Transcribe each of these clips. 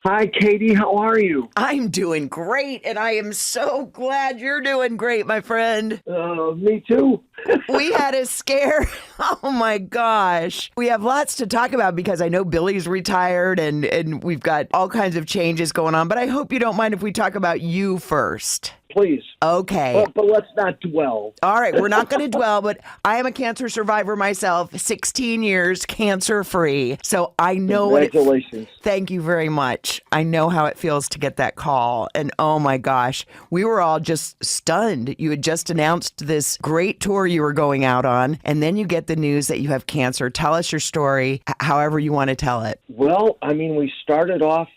Hi, Kaedy. How are you? I'm doing great, and I am so glad you're doing great, my friend. Me too. We had a scare. Oh my gosh. We have lots to talk about because I know Billy's retired and we've got all kinds of changes going on, but I hope you don't mind if we talk about you first. Please. Okay. But let's not dwell. All right, we're not going to dwell, but I am a cancer survivor myself, 16 years cancer free. So I know Congratulations. Thank you very much. I know how it feels to get that call. And oh my gosh, we were all just stunned. You had just announced this great tour you were going out on, and then you get the news that you have cancer. Tell us your story, however you want to tell it. Well, we started off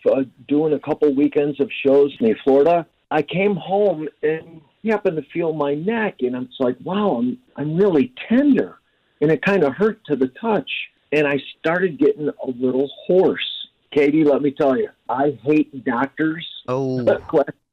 doing a couple weekends of shows in Florida. I came home and happened to feel my neck, and it's like, wow, I'm really tender, and it kind of hurt to the touch, and I started getting a little hoarse. Kaedy, let me tell you, I hate doctors. Oh,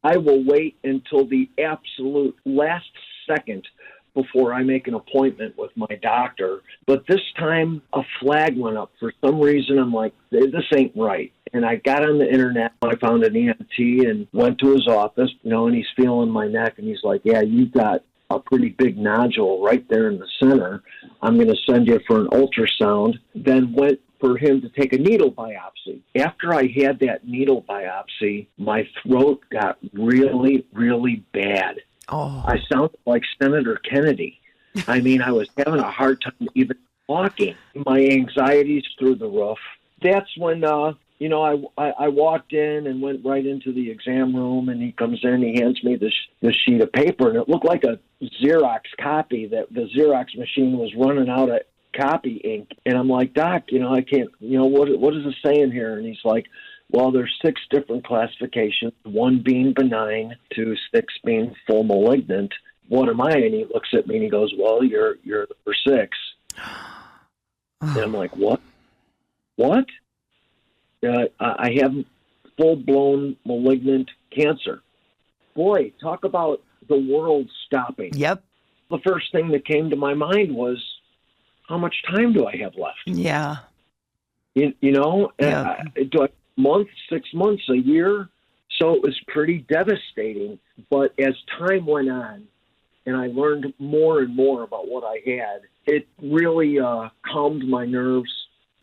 I will wait until the absolute last second before I make an appointment with my doctor. But this time, a flag went up. For some reason, I'm like, this ain't right. And I got on the internet. I found an ENT and went to his office, and he's feeling my neck. And he's like, yeah, you've got a pretty big nodule right there in the center. I'm going to send you for an ultrasound. Then went for him to take a needle biopsy. After I had that needle biopsy, my throat got really, really bad. oh, I sounded like Senator Kennedy. I was having a hard time even talking. My anxiety's through the roof. That's when, I walked in and went right into the exam room, and he comes in, he hands me this sheet of paper, and it looked like a Xerox copy that the Xerox machine was running out of copy ink. And I'm like, Doc, I can't, what is it saying here? And he's like, well, there's 6 different classifications, 1 being benign, 2, 6 being full malignant. What am I? And he looks at me and he goes, well, you're number 6. And I'm like, what? What? I have full-blown malignant cancer. Boy, talk about the world stopping. yep. The first thing that came to my mind was, how much time do I have left? Yeah. Do I month, 6 months, a year? So it was pretty devastating. But as time went on and I learned more and more about what I had, it really calmed my nerves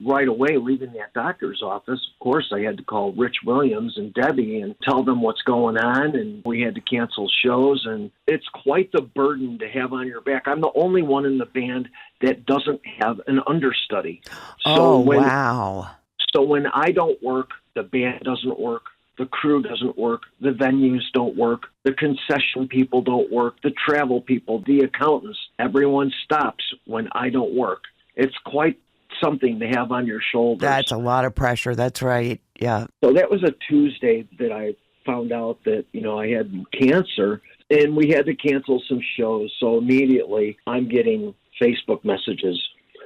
right away leaving that doctor's office. Of course, I had to call Rich Williams and Debbie and tell them what's going on, and we had to cancel shows, and it's quite the burden to have on your back. I'm the only one in the band that doesn't have an understudy. Wow. So when I don't work, the band doesn't work, the crew doesn't work, the venues don't work, the concession people don't work, the travel people, the accountants, everyone stops when I don't work. It's quite something to have on your shoulders. That's a lot of pressure. That's right. Yeah. So that was a Tuesday that I found out that, I had cancer, and we had to cancel some shows. So immediately I'm getting Facebook messages.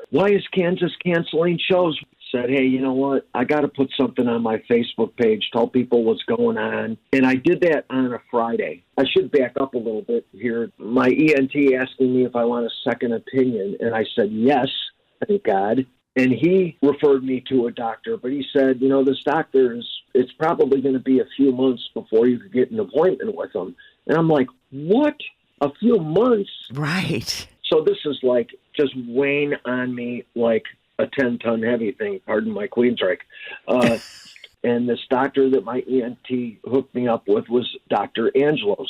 Why is Kansas canceling shows? Said, hey, you know what? I got to put something on my Facebook page, tell people what's going on. And I did that on a Friday. I should back up a little bit here. My ENT asking me if I want a second opinion, and I said yes, thank God. And he referred me to a doctor, but he said, this doctor it's probably going to be a few months before you could get an appointment with him. And I'm like, what? A few months? Right. So this is like just weighing on me like a 10-ton heavy thing, pardon my Queensryche. And this doctor that my ENT hooked me up with was Dr. Angelos.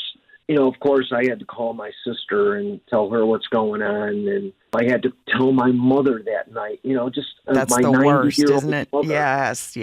Of course, I had to call my sister and tell her what's going on, and I had to tell my mother that night. Just That's my the worst, 90-year-old isn't it? mother. Yes.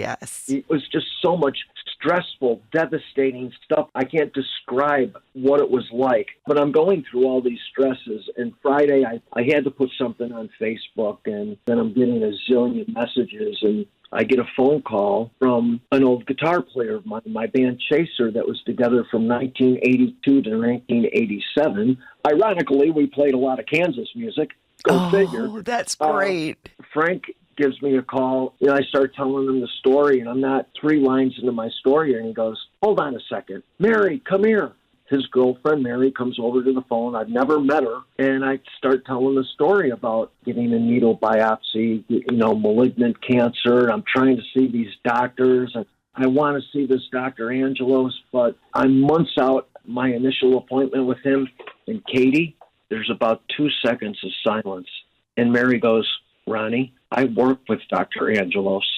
It was just so much stressful, devastating stuff. I can't describe what it was like, but I'm going through all these stresses. And Friday, I had to put something on Facebook, and then I'm getting a zillion messages, and I get a phone call from an old guitar player of mine, my band Chaser, that was together from 1982 to 1987. Ironically, we played a lot of Kansas music. Go figure. Oh, that's great. Frank gives me a call. I start telling him the story, and I'm not 3 lines into my story, and he goes, hold on a second. Mary, come here. His girlfriend, Mary, comes over to the phone. I've never met her. And I start telling the story about getting a needle biopsy, malignant cancer. I'm trying to see these doctors. And I want to see this Dr. Angelos, but I'm months out my initial appointment with him. And Kaedy, there's about 2 seconds of silence. And Mary goes, Ronnie, I work with Dr. Angelos.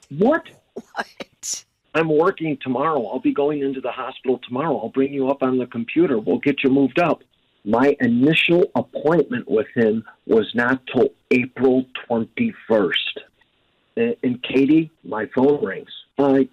What? What? I'm working tomorrow. I'll be going into the hospital tomorrow. I'll bring you up on the computer. We'll get you moved up. My initial appointment with him was not till April 21st. And Kaedy, my phone rings.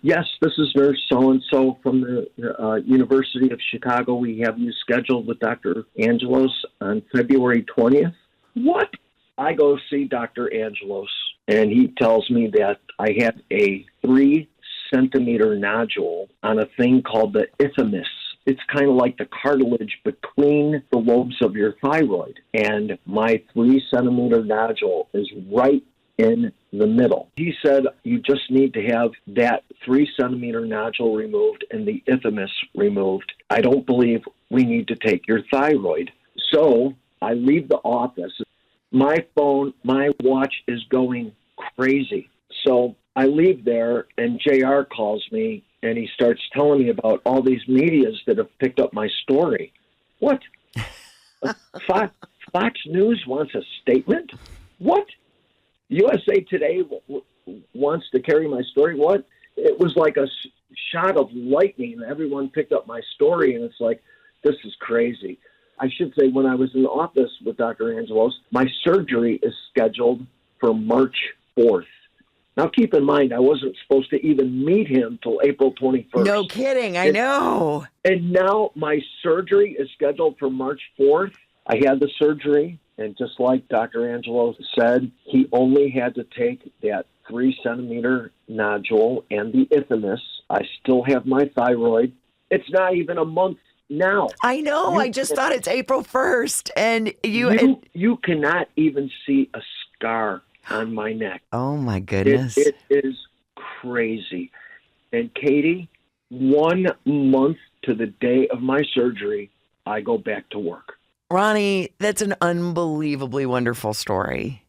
Yes, this is Nurse so-and-so from the University of Chicago. We have you scheduled with Dr. Angelos on February 20th. What? I go see Dr. Angelos, and he tells me that I have a 3-centimeter nodule on a thing called the isthmus. It's kind of like the cartilage between the lobes of your thyroid. And my 3-centimeter nodule is right in the middle. He said, you just need to have that 3-centimeter nodule removed and the isthmus removed. I don't believe we need to take your thyroid. So I leave the office. My phone, my watch is going crazy. So I leave there, and JR calls me, and he starts telling me about all these medias that have picked up my story. What? Fox News wants a statement? What? USA Today wants to carry my story? What? It was like a shot of lightning. Everyone picked up my story, and it's like, this is crazy. I should say, when I was in the office with Dr. Angelos, my surgery is scheduled for March 4th. Now, keep in mind, I wasn't supposed to even meet him till April 21st. No kidding. I know. And now my surgery is scheduled for March 4th. I had the surgery, and just like Dr. Angelos said, he only had to take that 3-centimeter nodule and the isthmus. I still have my thyroid. It's not even a month now. I know. I just thought it's April 1st. And you cannot even see a scar on my neck. Oh, my goodness. It is crazy. And Kaedy, 1 month to the day of my surgery, I go back to work. Ronnie, that's an unbelievably wonderful story.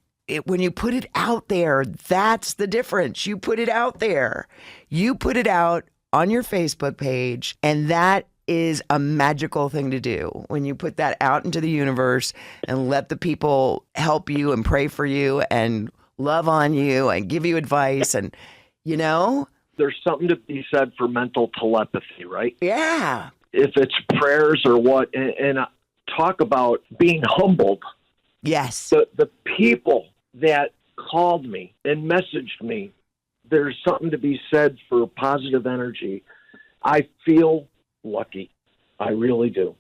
When you put it out there, that's the difference. You put it out there. You put it out on your Facebook page, and that is a magical thing to do when you put that out into the universe and let the people help you and pray for you and love on you and give you advice. And, there's something to be said for mental telepathy, right? Yeah. If it's prayers or what, and talk about being humbled. Yes. The people that called me and messaged me, there's something to be said for positive energy. I feel lucky. I really do.